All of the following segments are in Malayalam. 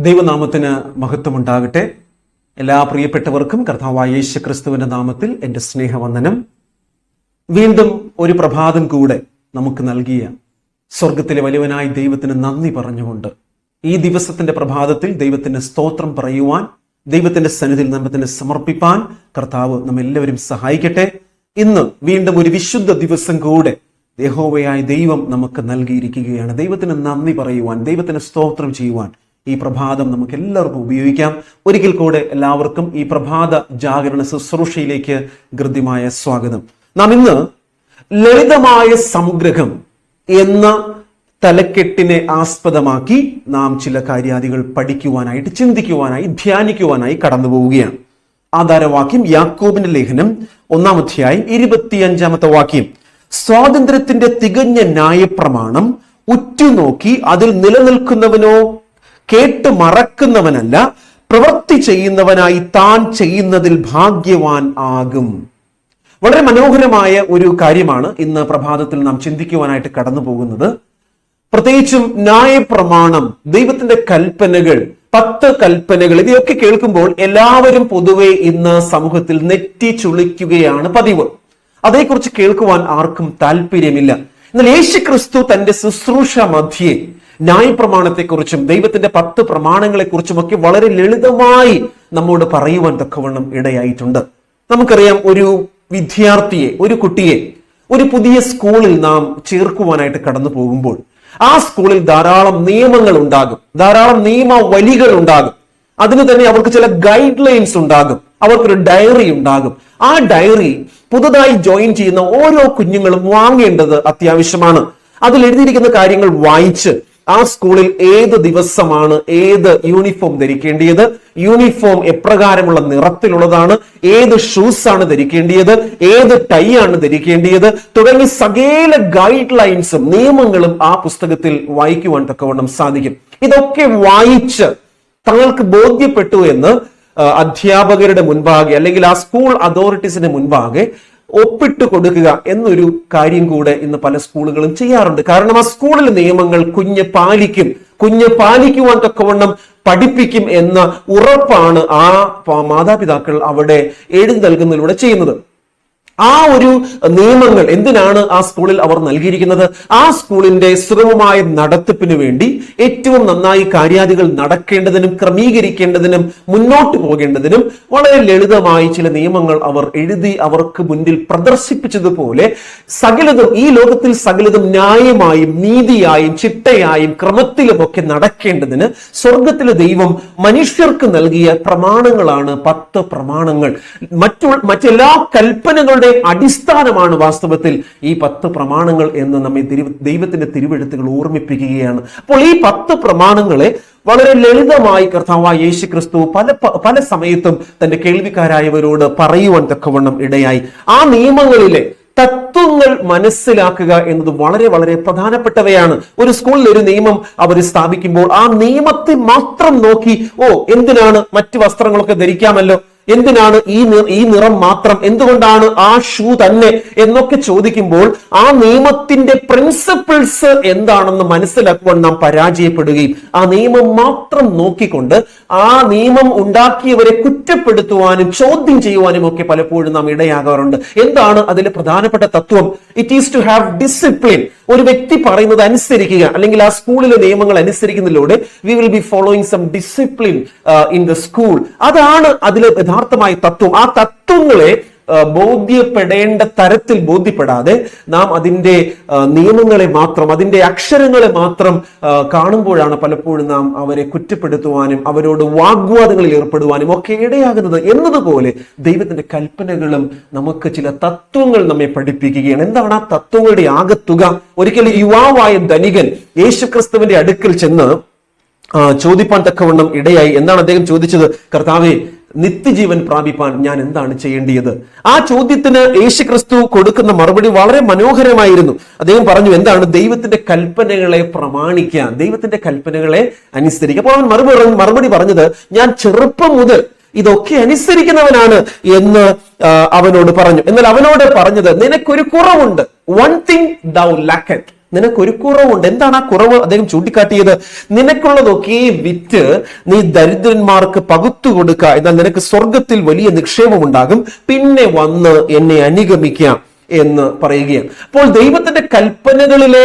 ദൈവനാമത്തിന് മഹത്വമുണ്ടാകട്ടെ. എല്ലാ പ്രിയപ്പെട്ടവർക്കും കർത്താവായ യേശുക്രിസ്തുവിന്റെ നാമത്തിൽ എൻ്റെ സ്നേഹവന്ദനം. വീണ്ടും ഒരു പ്രഭാതം കൂടെ നമുക്ക് നൽകിയ സ്വർഗത്തിലെ വലിയവനായ ദൈവത്തിന് നന്ദി പറഞ്ഞുകൊണ്ട് ഈ ദിവസത്തിന്റെ പ്രഭാതത്തിൽ ദൈവത്തിന് സ്തോത്രം പറയുവാൻ, ദൈവത്തിന്റെ സന്നിധിയിൽ നമ്മെ സമർപ്പിപ്പാൻ കർത്താവ് നമ്മെല്ലാവരും സഹായിക്കട്ടെ. ഇന്ന് വീണ്ടും ഒരു വിശുദ്ധ ദിവസം കൂടെ യഹോവയായ ദൈവം നമുക്ക് നൽകിയിരിക്കുകയാണ്. ദൈവത്തിന് നന്ദി പറയുവാൻ, ദൈവത്തിന് സ്തോത്രം ചെയ്യുവാൻ ഈ പ്രഭാതം നമുക്ക് എല്ലാവർക്കും ഉപയോഗിക്കാം. ഒരിക്കൽ കൂടെ എല്ലാവർക്കും ഈ പ്രഭാത ജാഗരണ ശുശ്രൂഷയിലേക്ക് ഹൃദ്യമായ സ്വാഗതം. നാം ഇന്ന് ലളിതമായ സംഗ്രഹം എന്ന തലക്കെട്ടിനെ ആസ്പദമാക്കി നാം ചില കാര്യാദികൾ പഠിക്കുവാനായിട്ട്, ചിന്തിക്കുവാനായി, ധ്യാനിക്കുവാനായി കടന്നു പോവുകയാണ്. ആധാരവാക്യം യാക്കോബിന്റെ ലേഖനം 1-ാം അധ്യായം 25-ാമത്തെ വാക്യം. സ്വാതന്ത്ര്യത്തിന്റെ തികഞ്ഞ ന്യായപ്രമാണം ഉറ്റുനോക്കി അതിൽ നിലനിൽക്കുന്നവനോ കേട്ട് മറക്കുന്നവനല്ല, പ്രവൃത്തി ചെയ്യുന്നവനായി താൻ ചെയ്യുന്നതിൽ ഭാഗ്യവാൻ ആകും. വളരെ മനോഹരമായ ഒരു കാര്യമാണ് ഇന്ന് പ്രഭാതത്തിൽ നാം ചിന്തിക്കുവാനായിട്ട് കടന്നു പോകുന്നത്. പ്രത്യേകിച്ചും ന്യായപ്രമാണം, ദൈവത്തിന്റെ കൽപ്പനകൾ, 10 കൽപ്പനകൾ, ഇവയൊക്കെ കേൾക്കുമ്പോൾ എല്ലാവരും പൊതുവെ ഇന്ന് സമൂഹത്തിൽ നെറ്റി ചുളിക്കുകയാണ് പതിവ്. അതേക്കുറിച്ച് കേൾക്കുവാൻ ആർക്കും താല്പര്യമില്ല. എന്നാൽ യേശുക്രിസ്തു തന്റെ ശുശ്രൂഷ മധ്യേ ന്യായപ്രമാണത്തെക്കുറിച്ചും ദൈവത്തിന്റെ 10 പ്രമാണങ്ങളെക്കുറിച്ചുമൊക്കെ വളരെ ലളിതമായി നമ്മോട് പറയുവാൻ തക്കവണ്ണം ഇടയായിട്ടുണ്ട്. നമുക്കറിയാം, ഒരു വിദ്യാർത്ഥിയെ, ഒരു കുട്ടിയെ ഒരു പുതിയ സ്കൂളിൽ നാം ചേർക്കുവാനായിട്ട് കടന്നു പോകുമ്പോൾ ആ സ്കൂളിൽ ധാരാളം നിയമങ്ങൾ ഉണ്ടാകും, ധാരാളം നിയമവലികൾ ഉണ്ടാകും. അതിന് തന്നെ അവർക്ക് ചില ഗൈഡ് ലൈൻസ് ഉണ്ടാകും, അവർക്കൊരു ഡയറി ഉണ്ടാകും. ആ ഡയറി പുതുതായി ജോയിൻ ചെയ്യുന്ന ഓരോ കുഞ്ഞുങ്ങളും വാങ്ങേണ്ടത് അത്യാവശ്യമാണ്. അതിൽ എഴുതിയിരിക്കുന്ന കാര്യങ്ങൾ വായിച്ച് ആ സ്കൂളിൽ ഏത് ദിവസമാണ് ഏത് യൂണിഫോം ധരിക്കേണ്ടത്, യൂണിഫോം എപ്രകാരമുള്ള നിറത്തിലുള്ളതാണ്, ഏത് ഷൂസ് ആണ് ധരിക്കേണ്ടത്, ഏത് ടൈ ആണ് ധരിക്കേണ്ടത് തുടങ്ങി സകല ഗൈഡ് ലൈൻസും നിയമങ്ങളും ആ പുസ്തകത്തിൽ വായിക്കുവാൻ തക്കവണ്ണം സാധിക്കും. ഇതൊക്കെ വായിച്ച് തങ്ങൾക്ക് ബോധ്യപ്പെട്ടു എന്ന് അധ്യാപകരുടെ മുൻപാകെ അല്ലെങ്കിൽ ആ സ്കൂൾ അതോറിറ്റീസിന്റെ മുൻപാകെ ഒപ്പിട്ട് കൊടുക്കുക എന്നൊരു കാര്യം കൂടെ ഇന്ന് പല സ്കൂളുകളും ചെയ്യാറുണ്ട്. കാരണം ആ സ്കൂളിലെ നിയമങ്ങൾ കുഞ്ഞ് പാലിക്കുവാൻ തക്കവണ്ണം പഠിപ്പിക്കും എന്ന ഉറപ്പാണ് ആ മാതാപിതാക്കൾ അവിടെ എഴുതി നൽകുന്നതിലൂടെ ചെയ്യുന്നത്. ആ ഒരു നിയമങ്ങൾ എന്തിനാണ് ആ സ്കൂളിൽ അവർ നൽകിയിരിക്കുന്നത്? ആ സ്കൂളിന്റെ സുഗമമായ നടത്തിപ്പിന് വേണ്ടി ഏറ്റവും നന്നായി കാര്യാദികൾ നടക്കേണ്ടതിനും ക്രമീകരിക്കേണ്ടതിനും മുന്നോട്ട് പോകേണ്ടതിനും വളരെ ലളിതമായി ചില നിയമങ്ങൾ അവർ എഴുതി അവർക്ക് മുന്നിൽ പ്രദർശിപ്പിച്ചതുപോലെ സകലതും, ഈ ലോകത്തിൽ സകലതും ന്യായമായും നീതിയായും ചിട്ടയായും ക്രമത്തിലുമൊക്കെ നടക്കേണ്ടതിന് സ്വർഗത്തിലെ ദൈവം മനുഷ്യർക്ക് നൽകിയ പ്രമാണങ്ങളാണ് 10 പ്രമാണങ്ങൾ. മറ്റെല്ലാ കൽപ്പനകളുടെ അടിസ്ഥാനമാണ് വാസ്തവത്തിൽ ഈ 10 പ്രമാണങ്ങൾ എന്ന് നമ്മെ ദൈവത്തിന്റെ തിരുവെഴുത്തുകൾ ഓർമ്മിപ്പിക്കുകയാണ്. അപ്പോൾ ഈ 10 പ്രമാണങ്ങളെ വളരെ ലളിതമായി കർത്താവായ യേശുക്രിസ്തു പല സമയത്തും തന്റെ കേൾവിക്കാരായവരോട് പറയുവാൻ തക്കവണ്ണം ഇടയായി. ആ നിയമങ്ങളിലെ തത്വങ്ങൾ മനസ്സിലാക്കുക എന്നത് വളരെ വളരെ പ്രധാനപ്പെട്ടവയാണ്. ഒരു സ്കൂളിൽ ഒരു നിയമം അവർ സ്ഥാപിക്കുമ്പോൾ ആ നിയമത്തെ മാത്രം നോക്കി, എന്തിനാണ് മറ്റു വസ്ത്രങ്ങളൊക്കെ ധരിക്കാമല്ലോ, എന്തിനാണ് ഈ നിറം മാത്രം, എന്തുകൊണ്ടാണ് ആ ഷൂ തന്നെ എന്നൊക്കെ ചോദിക്കുമ്പോൾ ആ നിയമത്തിന്റെ പ്രിൻസിപ്പിൾസ് എന്താണെന്ന് മനസ്സിലാക്കുവാൻ നാം പരാജയപ്പെടുകയും ആ നിയമം മാത്രം നോക്കിക്കൊണ്ട് ആ നിയമം ഉണ്ടാക്കിയവരെ കുറ്റപ്പെടുത്തുവാനും ചോദ്യം ചെയ്യുവാനും ഒക്കെ പലപ്പോഴും നാം ഇടയാകാറുണ്ട്. എന്താണ് അതിലെ പ്രധാനപ്പെട്ട തത്വം? It is to have discipline. ഒരു വ്യക്തി പറയുന്നത് അനുസരിക്കുക, അല്ലെങ്കിൽ ആ സ്കൂളിലെ നിയമങ്ങൾ അനുസരിക്കുന്നതിലൂടെ we will be following some discipline in the school. അതാണ് അതിലെ യഥാർത്ഥമായ തത്വം. ആ തത്വങ്ങളെ ബോധ്യപ്പെടേണ്ട തരത്തിൽ ബോധ്യപ്പെടാതെ നാം അതിന്റെ നിയമങ്ങളെ മാത്രം, അതിന്റെ അക്ഷരങ്ങളെ മാത്രം കാണുമ്പോഴാണ് പലപ്പോഴും നാം അവരെ കുറ്റപ്പെടുത്തുവാനും അവരോട് വാഗ്വാദങ്ങളിൽ ഏർപ്പെടുവാനും ഒക്കെ ഇടയാകുന്നത്. എന്നതുപോലെ ദൈവത്തിന്റെ കൽപ്പനകളും നമുക്ക് ചില തത്വങ്ങൾ നമ്മെ പഠിപ്പിക്കുകയാണ്. എന്താണ് ആ തത്വങ്ങളുടെ ആകത്തുക? ഒരിക്കൽ യുവാവായ ധനികൻ യേശുക്രിസ്തുവിന്റെ അടുക്കൽ ചെന്ന് ചോദിപ്പാൻ തക്കവണ്ണം ഇടയായി. എന്താണ് അദ്ദേഹം ചോദിച്ചത്? കർത്താവേ, നിത്യജീവൻ പ്രാപിപ്പാൻ ഞാൻ എന്താണ് ചെയ്യേണ്ടത്? ആ ചോദ്യത്തിന് യേശുക്രിസ്തു കൊടുക്കുന്ന മറുപടി വളരെ മനോഹരമായിരുന്നു. അദ്ദേഹം പറഞ്ഞു, എന്താണ്? ദൈവത്തിന്റെ കൽപ്പനകളെ പ്രമാണിക്കുക, ദൈവത്തിന്റെ കൽപ്പനകളെ അനുസരിക്കുക. അപ്പോൾ അവൻ മറുപടി പറഞ്ഞത്, ഞാൻ ചെറുപ്പം മുതൽ ഇതൊക്കെ അനുസരിക്കുന്നവനാണ് എന്ന് അവനോട് പറഞ്ഞു. എന്നാൽ അവനോട് പറഞ്ഞത്, നിനക്കൊരു കുറവുണ്ട്. One thing thou lackest. നിനക്കൊരു കുറവുണ്ട്. എന്താണ് ആ കുറവ്? അദ്ദേഹം ചൂണ്ടിക്കാട്ടിയത്, നിനക്കുള്ളതൊക്കെ വിറ്റ് നീ ദരിദ്രന്മാർക്ക് പകുത്തു കൊടുക്കുക, എന്നാൽ നിനക്ക് സ്വർഗത്തിൽ വലിയ നിക്ഷേപമുണ്ടാകും, പിന്നെ വന്ന് എന്നെ അനുഗമിക്കാം എന്ന് പറയുകയാണ്. അപ്പോൾ ദൈവത്തിന്റെ കൽപ്പനകളിലെ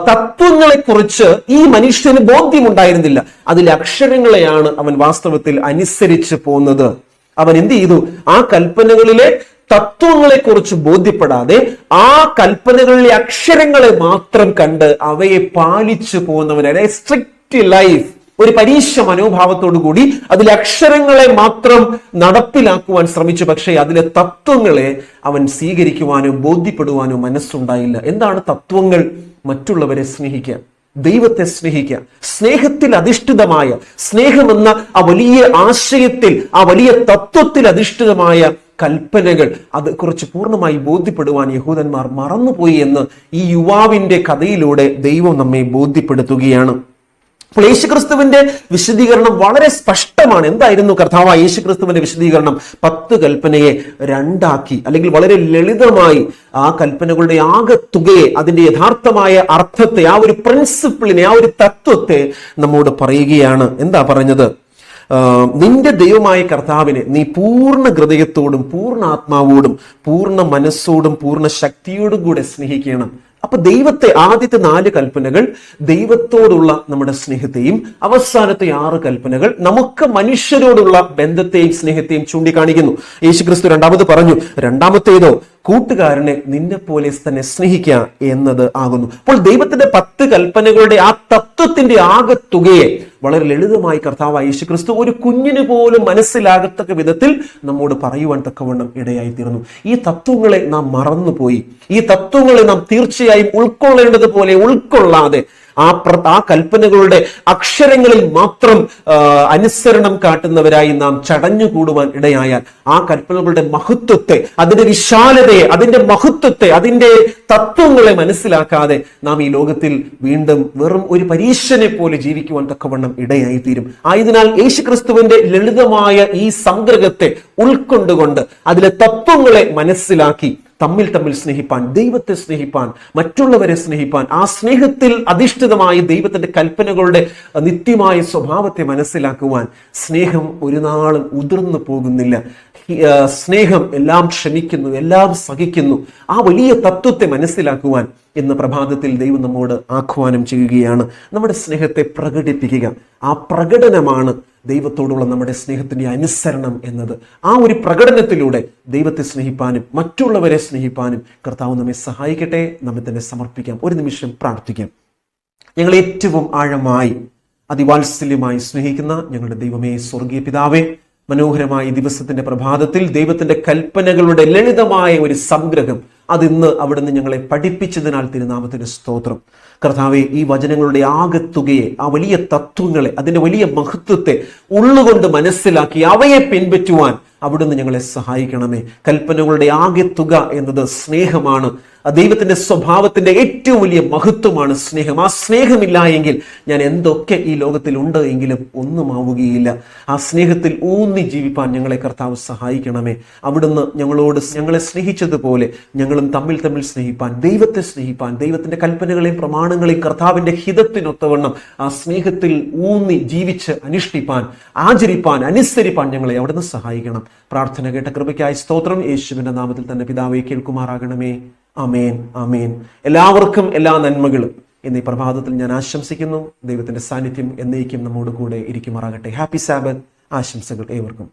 തത്വങ്ങളെ കുറിച്ച് ഈ മനുഷ്യന് ബോധ്യമുണ്ടായിരുന്നില്ല. അതിലെ അക്ഷരങ്ങളെയാണ് അവൻ വാസ്തവത്തിൽ അനുസരിച്ച് പോകുന്നത്. അവൻ എന്ത് ചെയ്തു? ആ കൽപ്പനകളിലെ തത്വങ്ങളെ കുറിച്ച് ബോധ്യപ്പെടാതെ ആ കൽപ്പനകളിലെ അക്ഷരങ്ങളെ മാത്രം കണ്ട് അവയെ പാലിച്ചു പോകുന്നവനായ സ്ട്രിക്റ്റ് ലൈഫ്, ഒരു പരീക്ഷ മനോഭാവത്തോടു കൂടി അതിലെ അക്ഷരങ്ങളെ മാത്രം നടപ്പിലാക്കുവാൻ ശ്രമിച്ചു. പക്ഷേ അതിലെ തത്വങ്ങളെ അവൻ സ്വീകരിക്കുവാനോ ബോധ്യപ്പെടുവാനോ മനസ്സുണ്ടായില്ല. എന്താണ് തത്വങ്ങൾ? മറ്റുള്ളവരെ സ്നേഹിക്കുക, ദൈവത്തെ സ്നേഹിക്കുക, സ്നേഹത്തിൽ അധിഷ്ഠിതമായ സ്നേഹമെന്ന ആ വലിയ ആശയത്തിൽ, ആ വലിയ തത്വത്തിൽ അധിഷ്ഠിതമായ കൽപ്പനകൾ, അത് കുറിച്ച് പൂർണ്ണമായി ബോധ്യപ്പെടുവാൻ യഹൂദന്മാർ മറന്നുപോയി എന്ന് ഈ യുവാവിന്റെ കഥയിലൂടെ ദൈവം നമ്മെ ബോധ്യപ്പെടുത്തുകയാണ്. അപ്പോൾ യേശുക്രിസ്തുവിന്റെ വിശദീകരണം വളരെ സ്പഷ്ടമാണ്. എന്തായിരുന്നു കർത്താവായ യേശുക്രിസ്തുവിന്റെ വിശദീകരണം? 10 കൽപ്പനയെ 2 ആക്കി, അല്ലെങ്കിൽ വളരെ ലളിതമായി ആ കൽപ്പനകളുടെ ആകെത്തുകയെ, അതിന്റെ യഥാർത്ഥമായ അർത്ഥത്തെ, ആ ഒരു പ്രിൻസിപ്പിളിനെ, ആ ഒരു തത്വത്തെ നമ്മോട് പറയുകയാണ്. എന്താ പറഞ്ഞത്? നിന്റെ ദൈവമായ കർത്താവിനെ നീ പൂർണ്ണ ഹൃദയത്തോടും പൂർണ്ണ ആത്മാവോടും പൂർണ്ണ മനസ്സോടും പൂർണ്ണ ശക്തിയോടും കൂടെ സ്നേഹിക്കണം. അപ്പൊ ദൈവത്തെ, ആദ്യത്തെ 4 കൽപ്പനകൾ ദൈവത്തോടുള്ള നമ്മുടെ സ്നേഹത്തെയും, അവസാനത്തെ 6 കൽപ്പനകൾ നമുക്ക് മനുഷ്യരോടുള്ള ബന്ധത്തെയും സ്നേഹത്തെയും ചൂണ്ടിക്കാണിക്കുന്നു. യേശുക്രിസ്തു രണ്ടാമത് പറഞ്ഞു, രണ്ടാമത്തേതോ കൂട്ടുകാരനെ നിന്നെ പോലെ തന്നെ സ്നേഹിക്കുക എന്നത് ആകുന്നു. അപ്പോൾ ദൈവത്തിന്റെ 10 കൽപ്പനകളുടെ ആ തത്വത്തിന്റെ ആകെത്തുകയെ വളരെ ലളിതമായി കർത്താവായ യേശുക്രിസ്തു ഒരു കുഞ്ഞിന് പോലും മനസ്സിലാകത്തക്ക വിധത്തിൽ നമ്മോട് പറയുവാൻ തക്കവണ്ണം ഇടയായി തീർന്നു. ഈ തത്വങ്ങളെ നാം മറന്നുപോയി. ഈ തത്വങ്ങളെ നാം തീർച്ചയായും ഉൾക്കൊള്ളേണ്ടതുപോലെ ഉൾക്കൊള്ളാതെ ആ കൽപ്പനകളുടെ അക്ഷരങ്ങളിൽ മാത്രം അനുസരണം കാട്ടുന്നവരായി നാം ചടഞ്ഞുകൂടുവാൻ ഇടയായാൽ ആ കൽപ്പനകളുടെ മഹത്വത്തെ, അതിന്റെ വിശാലതയെ, അതിന്റെ മഹത്വത്തെ, അതിന്റെ തത്വങ്ങളെ മനസ്സിലാക്കാതെ നാം ഈ ലോകത്തിൽ വീണ്ടും വെറും ഒരു പരീക്ഷനെ പോലെ ജീവിക്കുവാൻ തക്കവണ്ണം ഇടയായി തീരും. ആയതിനാൽ യേശുക്രിസ്തുവിന്റെ ലളിതമായ ഈ സംഗ്രഹത്തെ ഉൾക്കൊണ്ടുകൊണ്ട് അതിലെ തത്വങ്ങളെ മനസ്സിലാക്കി തമ്മിൽ സ്നേഹിപ്പാൻ, ദൈവത്തെ സ്നേഹിപ്പാൻ, മറ്റുള്ളവരെ സ്നേഹിപ്പാൻ, ആ സ്നേഹത്തിൽ അധിഷ്ഠിതമായ ദൈവത്തിന്റെ കൽപ്പനകളുടെ നിത്യമായ സ്വഭാവത്തെ മനസ്സിലാക്കുവാൻ, സ്നേഹം ഒരു നാളും ഉതിർന്നു പോകുന്നില്ല. സ്നേഹം എല്ലാം ക്ഷമിക്കുന്നു, എല്ലാം സഹിക്കുന്നു. ആ വലിയ തത്വത്തെ മനസ്സിലാക്കുവാൻ ഇന്ന് പ്രഭാതത്തിൽ ദൈവം നമ്മോട് ആഹ്വാനം ചെയ്യുകയാണ്. നമ്മുടെ സ്നേഹത്തെ പ്രകടിപ്പിക്കുക. ആ പ്രകടനമാണ് ദൈവത്തോടുള്ള നമ്മുടെ സ്നേഹത്തിന്റെ അനുസരണം എന്നത്. ആ ഒരു പ്രകടനത്തിലൂടെ ദൈവത്തെ സ്നേഹിപ്പാനും മറ്റുള്ളവരെ സ്നേഹിപ്പാനും കർത്താവ് നമ്മെ സഹായിക്കട്ടെ. നമ്മെ തന്നെ സമർപ്പിക്കാം. ഒരു നിമിഷം പ്രാർത്ഥിക്കാം. ഞങ്ങൾ ഏറ്റവും ആഴമായി അതിവാത്സല്യമായി സ്നേഹിക്കുന്ന ഞങ്ങളുടെ ദൈവമേ, സ്വർഗീയ പിതാവേ, മനോഹരമായ ദിവസത്തിന്റെ പ്രഭാതത്തിൽ ദൈവത്തിന്റെ കൽപ്പനകളുടെ ലളിതമായ ഒരു സംഗ്രഹം അതിന്ന് അവിടുന്ന് ഞങ്ങളെ പഠിപ്പിച്ചതിനാൽ തിരുനാമത്തിന് സ്തോത്രം. കർത്താവെ, ഈ വചനങ്ങളുടെ ആകെത്തുകയെ, ആ വലിയ തത്വങ്ങളെ, അതിന്റെ വലിയ മഹത്വത്തെ ഉള്ളുകൊണ്ട് മനസ്സിലാക്കി അവയെ പിൻപറ്റുവാൻ അവിടുന്ന് ഞങ്ങളെ സഹായിക്കണമേ. കൽപ്പനകളുടെ ആകെത്തുക എന്നത് സ്നേഹമാണ്. ദൈവത്തിന്റെ സ്വഭാവത്തിന്റെ ഏറ്റവും വലിയ മഹത്വമാണ് സ്നേഹം. ആ സ്നേഹമില്ല എങ്കിൽ ഞാൻ എന്തൊക്കെ ഈ ലോകത്തിൽ ഉണ്ട് എങ്കിലും ഒന്നുമാവുകയില്ല. ആ സ്നേഹത്തിൽ ഊന്നി ജീവിപ്പാൻ ഞങ്ങളെ കർത്താവ് സഹായിക്കണമേ. അവിടുന്ന് ഞങ്ങളെ സ്നേഹിച്ചതുപോലെ ഞങ്ങളും തമ്മിൽ സ്നേഹിപ്പാൻ, ദൈവത്തെ സ്നേഹിപ്പാൻ, ദൈവത്തിന്റെ കൽപ്പനകളെയും പ്രമാണങ്ങളെയും കർത്താവിന്റെ ഹിതത്തിനൊത്തവണ്ണം ആ സ്നേഹത്തിൽ ഊന്നി ജീവിച്ച് അനുഷ്ഠിപ്പാൻ, ആചരിപ്പാൻ, അനുസരിപ്പാൻ ഞങ്ങളെ അവിടുന്ന് സഹായിക്കണം. പ്രാർത്ഥന കേട്ട കൃപയ്ക്കായി സ്തോത്രം. യേശുവിന്റെ നാമത്തിൽ തന്നെ പിതാവേ കേൾക്കുമാറാകണമേ. ആമേൻ, ആമേൻ. എല്ലാവർക്കും എല്ലാ നന്മകളും എന്നീ പ്രഭാതത്തിൽ ഞാൻ ആശംസിക്കുന്നു. ദൈവത്തിന്റെ സാന്നിധ്യം എന്നേക്കും നമ്മോട് കൂടെ ഇരിക്കുമാറാകട്ടെ. ഹാപ്പി സാബത്ത് ആശംസകൾ ഏവർക്കും.